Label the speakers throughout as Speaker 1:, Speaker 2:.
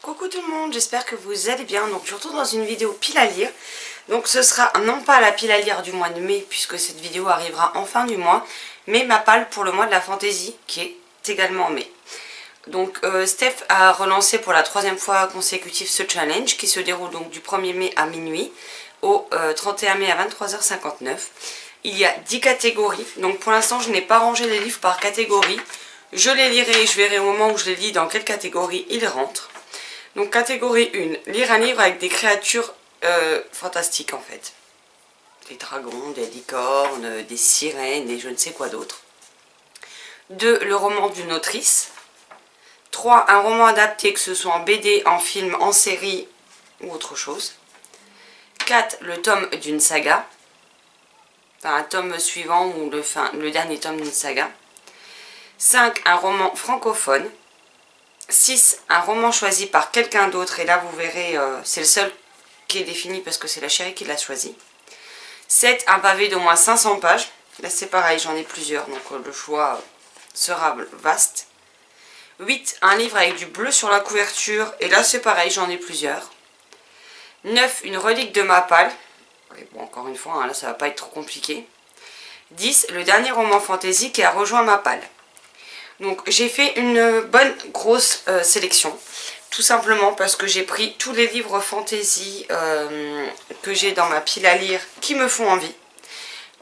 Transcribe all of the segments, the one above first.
Speaker 1: Coucou tout le monde, j'espère que vous allez bien. Donc je retourne dans une vidéo pile à lire. Donc ce sera non pas la pile à lire du mois de mai, puisque cette vidéo arrivera en fin du mois, mais ma palle pour le mois de la fantaisie, qui est également en mai. Donc Steph a relancé pour la troisième fois consécutive ce challenge, qui se déroule donc du 1er mai à minuit au 31 mai à 23h59. Il y a 10 catégories, donc pour l'instant je n'ai pas rangé les livres par catégorie. Je les lirai et je verrai au moment où je les lis dans quelle catégorie ils rentrent. Donc catégorie 1, lire un livre avec des créatures fantastiques en fait. Des dragons, des licornes, des sirènes et je ne sais quoi d'autre. 2, le roman d'une autrice. 3, un roman adapté, que ce soit en BD, en film, en série ou autre chose. 4, le tome d'une saga. Enfin, un tome suivant ou le dernier tome d'une saga. 5, un roman francophone. 6, un roman choisi par quelqu'un d'autre, et là vous verrez, c'est le seul qui est défini parce que c'est la chérie qui l'a choisi. 7, un pavé d'au moins 500 pages, là c'est pareil, j'en ai plusieurs, donc le choix sera vaste. 8, un livre avec du bleu sur la couverture, et là c'est pareil, j'en ai plusieurs. 9, une relique de ma palle, et bon, encore une fois, hein, là ça va pas être trop compliqué. 10, le dernier roman fantasy qui a rejoint ma palle. Donc j'ai fait une bonne grosse sélection, tout simplement parce que j'ai pris tous les livres fantasy que j'ai dans ma pile à lire qui me font envie.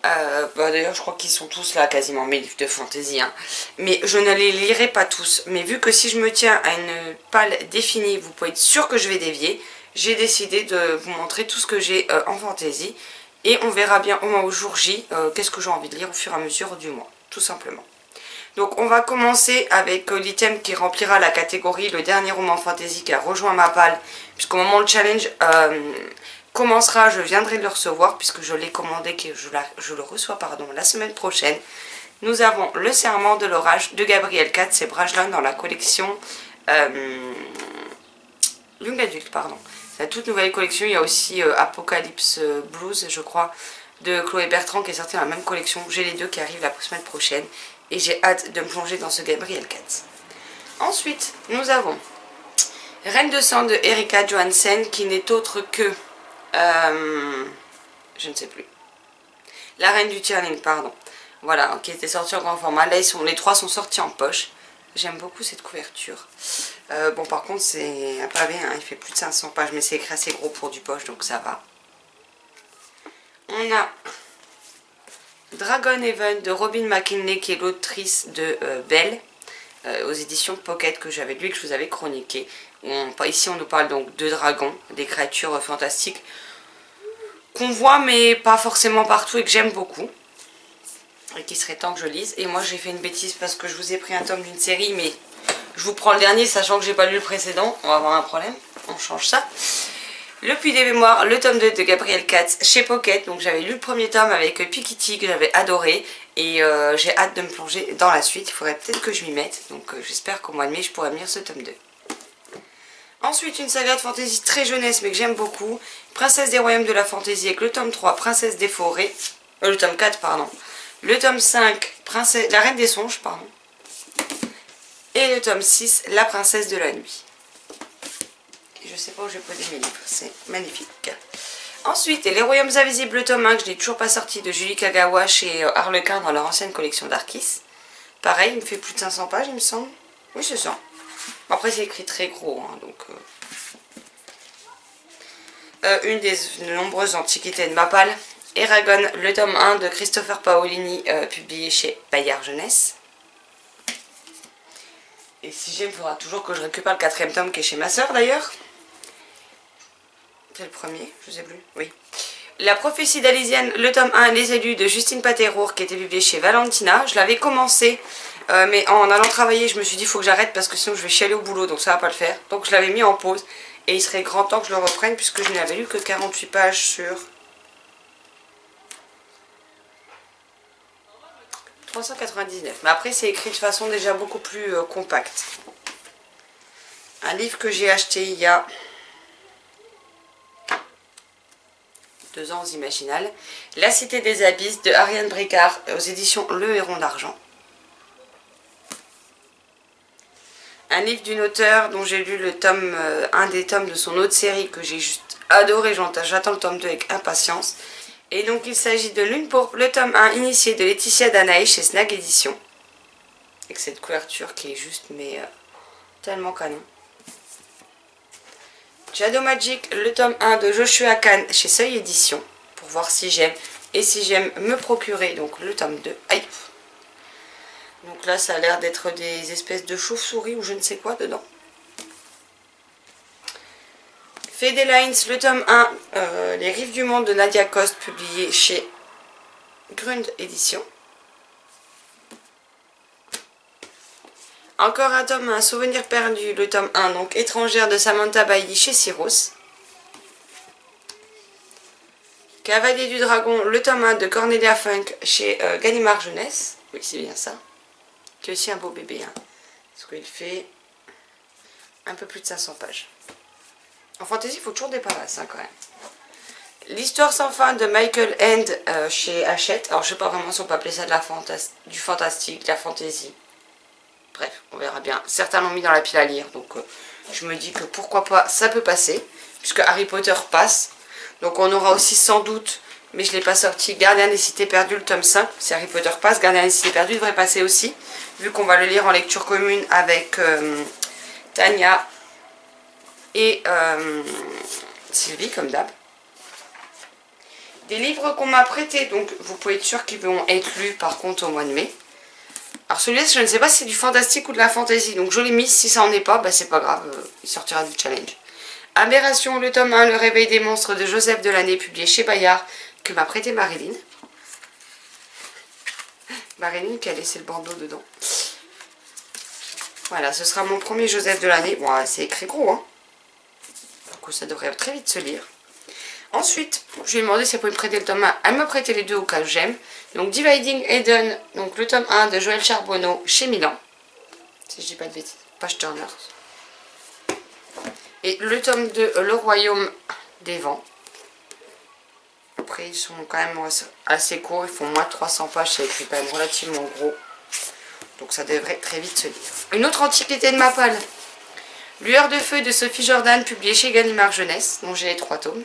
Speaker 1: D'ailleurs je crois qu'ils sont tous là quasiment, mes livres de fantasy, hein. Mais je ne les lirai pas tous, mais vu que si je me tiens à une palle définie, vous pouvez être sûr que je vais dévier, j'ai décidé de vous montrer tout ce que j'ai en fantasy, et on verra bien au jour J qu'est-ce que j'ai envie de lire au fur et à mesure du mois, tout simplement. Donc on va commencer avec l'item qui remplira la catégorie le dernier roman fantasy qui a rejoint ma palle, puisqu'au moment où le challenge commencera, je viendrai le recevoir puisque je l'ai commandé, que je le reçois la semaine prochaine. Nous avons Le Serment de l'Orage de Gabriel Katz, c'est Brajlon dans la collection Young Adult, pardon. C'est la toute nouvelle collection. Il y a aussi Apocalypse Blues, je crois, de Chloé Bertrand qui est sorti dans la même collection. J'ai les deux qui arrivent la semaine prochaine. Et j'ai hâte de me plonger dans ce Gabriel Katz. Ensuite, nous avons Reine de sang de Erika Johansen, qui n'est autre que... je ne sais plus. La Reine du Tirling, pardon. Voilà, qui était sortie en grand format. Là, les trois sont sortis en poche. J'aime beaucoup cette couverture. Bon, par contre, c'est un pavé, hein, il fait plus de 500 pages, mais c'est écrit assez gros pour du poche, donc ça va. On a Dragon Heaven de Robin McKinley, qui est l'autrice de Belle, aux éditions Pocket, que j'avais lu et que je vous avais chroniqué. Ici on nous parle donc de dragons, des créatures fantastiques qu'on voit mais pas forcément partout et que j'aime beaucoup. Et qu'il serait temps que je lise. Et moi j'ai fait une bêtise parce que je vous ai pris un tome d'une série, mais je vous prends le dernier sachant que j'ai pas lu le précédent. On va avoir un problème, on change ça. Le Puits des Mémoires, le tome 2 de Gabriel Katz chez Pocket. Donc j'avais lu le premier tome avec Pikitty que j'avais adoré. Et j'ai hâte de me plonger dans la suite. Il faudrait peut-être que je m'y mette. Donc j'espère qu'au mois de mai je pourrai lire ce tome 2. Ensuite une saga de fantasy très jeunesse mais que j'aime beaucoup. Princesse des Royaumes de la Fantaisie avec le tome 3, Princesse des Forêts. Le tome 4, pardon. Le tome 5, La Reine des Songes, pardon. Et le tome 6, La Princesse de la Nuit. Je sais pas où j'ai posé mes livres, c'est magnifique. Ensuite, Les Royaumes Invisibles, le tome 1, que je n'ai toujours pas sorti, de Julie Kagawa chez Harlequin dans leur ancienne collection d'Arkis. Pareil, il me fait plus de 500 pages, il me semble. Oui, c'est ça. Après, c'est écrit très gros, hein, donc... une des nombreuses antiquités de ma palle. Eragon, le tome 1 de Christopher Paolini, publié chez Bayard Jeunesse. Et si j'aime, il faudra toujours que je récupère le 4e tome qui est chez ma soeur d'ailleurs. C'est le premier, je sais plus, oui. La prophétie d'Alésienne, le tome 1, Les élus de Justine Paterour, qui était publié chez Valentina. Je l'avais commencé, mais en allant travailler, je me suis dit, il faut que j'arrête parce que sinon je vais chialer au boulot, donc ça va pas le faire. Donc je l'avais mis en pause, et il serait grand temps que je le reprenne, puisque je n'avais lu que 48 pages sur 399. Mais après, c'est écrit de façon déjà beaucoup plus compacte. Un livre que j'ai acheté il y a 2 ans aux Imaginales. La Cité des Abysses de Ariane Bricard aux éditions Le Héron d'Argent. un livre d'une auteure dont j'ai lu le tome, un des tomes de son autre série que j'ai juste adoré. J'attends le tome 2 avec impatience. Et donc il s'agit de Lune pourpre, le tome 1 initié de Laetitia Danae chez Snag Édition. Avec cette couverture qui est juste mais tellement canon. Shadow Magic, le tome 1 de Joshua Kahn chez Seuil Édition. Pour voir si j'aime et si j'aime me procurer donc le tome 2. Aïe. Donc là ça a l'air d'être des espèces de chauves-souris ou je ne sais quoi dedans. Fede Lines, le tome 1, Les Rives du Monde de Nadia Coste, publié chez Grund Édition. Encore un tome, un souvenir perdu, le tome 1, donc Étrangère de Samantha Bailly chez Syros. Cavalier du Dragon, le tome 1 de Cornelia Funk chez Gallimard Jeunesse. Oui, c'est bien ça. Qui est aussi un beau bébé, hein, parce qu'il fait un peu plus de 500 pages. En fantasy, il faut toujours des palasses, hein, quand même. L'Histoire sans fin de Michael End chez Hachette. Alors, je sais pas vraiment si on peut appeler ça de du fantastique, de la fantasy. Bref, on verra bien. Certains l'ont mis dans la pile à lire, donc je me dis que pourquoi pas, ça peut passer, puisque Harry Potter passe. Donc on aura aussi sans doute, mais je ne l'ai pas sorti, Gardien des Cités Perdues, le tome 5. Si Harry Potter passe, Gardien des Cités Perdues devrait passer aussi, vu qu'on va le lire en lecture commune avec Tania et Sylvie, comme d'hab. Des livres qu'on m'a prêtés, donc vous pouvez être sûr qu'ils vont être lus par contre au mois de mai. Alors celui-là, je ne sais pas si c'est du fantastique ou de la fantasy, donc je l'ai mis, si ça en est pas, bah c'est pas grave, il sortira du challenge. Aberration, le tome 1, Le Réveil des monstres de Joseph Delaney, publié chez Bayard, que m'a prêté Marilyn. Marilyn qui a laissé le bandeau dedans. Voilà, ce sera mon premier Joseph Delaney. Bon, c'est écrit gros, hein. Donc ça devrait très vite se lire. Ensuite, je lui ai demandé si elle pouvait me prêter le tome 1. Elle m'a prêté les deux au cas où j'aime. Donc Dividing Eden, donc le tome 1 de Joël Charbonneau chez Milan. Si je dis pas de bêtises, page Turner. Et le tome 2, Le Royaume des Vents. Après, ils sont quand même assez courts. Ils font moins de 300 pages. C'est écrit quand même relativement gros. Donc ça devrait très vite se lire. Une autre antiquité de ma palle. Lueur de feu de Sophie Jordan, publié chez Gallimard Jeunesse, dont j'ai les 3 tomes.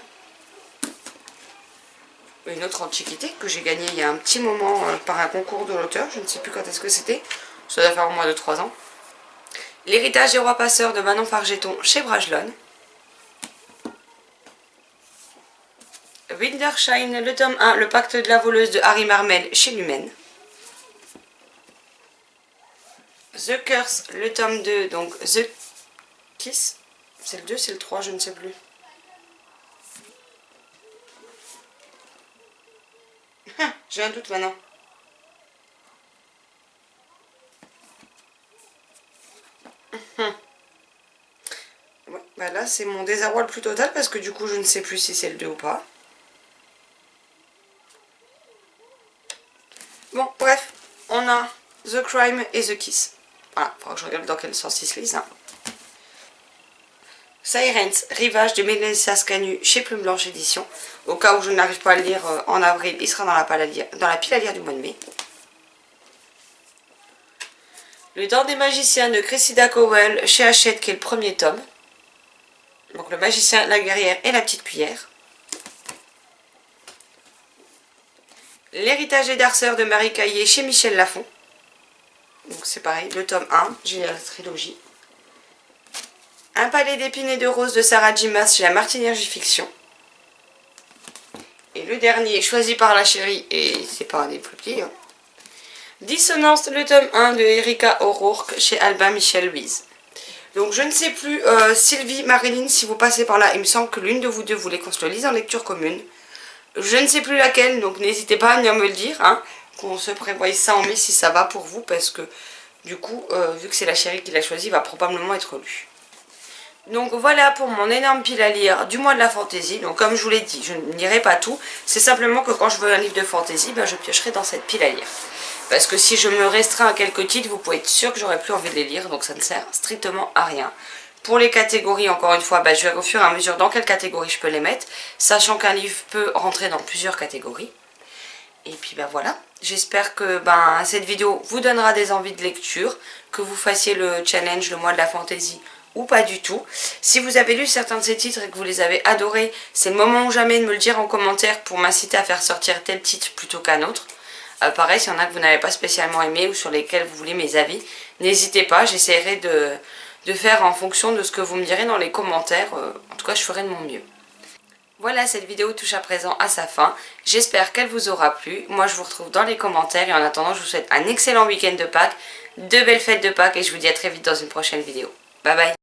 Speaker 1: Une autre antiquité que j'ai gagnée il y a un petit moment par un concours de l'auteur. Je ne sais plus quand est-ce que c'était. Ça doit faire au moins de 3 ans. L'héritage des rois passeurs de Manon Fargeton chez Brajlon. Wintershine, le tome 1, Le pacte de la voleuse de Harry Marmel chez Lumen. The Curse, le tome 2, donc The Kiss. C'est le 2, c'est le 3, je ne sais plus. J'ai un doute maintenant. Ouais, bah là c'est mon désarroi le plus total parce que du coup je ne sais plus si c'est le 2 ou pas. Bon, bref, on a The Crime et The Kiss. Voilà, il faudra que je regarde dans quel sens ils se lisent. Hein. Sirens, Rivage de Mélissa Scanu chez Plume Blanche Édition. Au cas où je n'arrive pas à le lire en avril, il sera dans la pile à lire du mois de mai. Le Temps des magiciens de Cressida Cowell chez Hachette, qui est le premier tome. Donc le magicien, la guerrière et la petite cuillère. L'héritage des Darceurs de Marie Caillé chez Michel Lafon. Donc c'est pareil, le tome 1, j'ai la trilogie. Un palais d'épines et de roses de Sarah Dimas chez la Martinière J-Fiction. Et le dernier, choisi par la chérie, et c'est pas un des plus petits. Hein. Dissonance, le tome 1 de Erika O'Rourke chez Albin Michel Louise. Donc je ne sais plus, Sylvie, Marilyn, si vous passez par là, il me semble que l'une de vous deux voulait qu'on se le lise en lecture commune. Je ne sais plus laquelle, donc n'hésitez pas à venir me le dire, hein, qu'on se prévoie ça en mai si ça va pour vous, parce que du coup, vu que c'est la chérie qui l'a choisi, il va probablement être lu. Donc voilà pour mon énorme pile à lire du mois de la fantaisie. Donc comme je vous l'ai dit, je ne lirai pas tout. C'est simplement que quand je veux un livre de fantaisie, ben, je piocherai dans cette pile à lire. Parce que si je me restreins à quelques titres, vous pouvez être sûr que j'aurai plus envie de les lire. Donc ça ne sert strictement à rien. Pour les catégories, encore une fois, ben, je vais au fur et à mesure dans quelle catégorie je peux les mettre. Sachant qu'un livre peut rentrer dans plusieurs catégories. Et puis bah voilà, j'espère que cette vidéo vous donnera des envies de lecture, que vous fassiez le challenge, le mois de la fantaisie ou pas du tout. Si vous avez lu certains de ces titres et que vous les avez adorés, c'est le moment ou jamais de me le dire en commentaire pour m'inciter à faire sortir tel titre plutôt qu'un autre. Pareil, s'il y en a que vous n'avez pas spécialement aimé ou sur lesquels vous voulez mes avis, n'hésitez pas, j'essaierai de faire en fonction de ce que vous me direz dans les commentaires. En tout cas, je ferai de mon mieux. Voilà, cette vidéo touche à présent à sa fin. J'espère qu'elle vous aura plu. Moi, je vous retrouve dans les commentaires et en attendant, je vous souhaite un excellent week-end de Pâques, de belles fêtes de Pâques et je vous dis à très vite dans une prochaine vidéo. Bye bye.